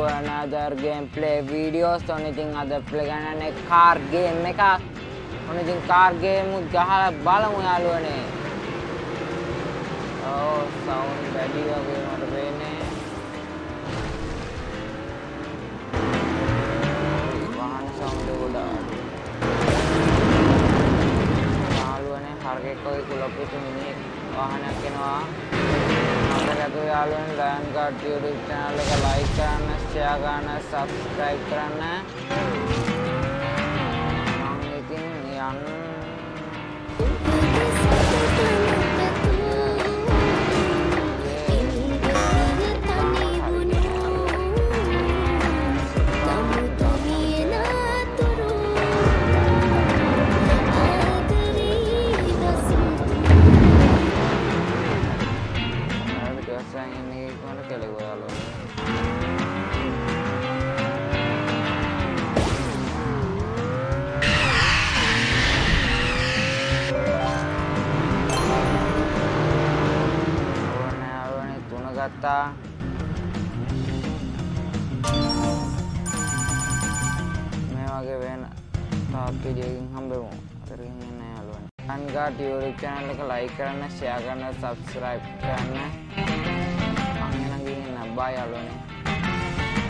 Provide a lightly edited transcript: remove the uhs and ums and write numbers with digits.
another gameplay videos. Only thing other play කරන්නේ car game එකක්. only thing car game උත් ගහලා බලමු යාළුවනේ. Oh sound වැඩි වගේ මට වෙන්නේ. වාහන sound එක ගොඩාක්. යාළුවනේ හරකෙක් වගේ කුලප්පුතු මිනිහෙක් වාහනයක් එනවා. අපේ යාළුවනේ ලයන් කාඩ් YouTube channel එක like කරන්න, share කරන්න, subscribe කරන්න. මම ඉතින් යන්න gata මේ වගේ වෙන තාක් වීඩියෝ එකකින් හම්බෙමු. අතරින් එන්නේ යාළුවනේ. අන්ගාට YouTube channel එක like කරන්න, share කරන්න, subscribe කරන්න. මම නම් ගිහින් බයි යාළුවනේ.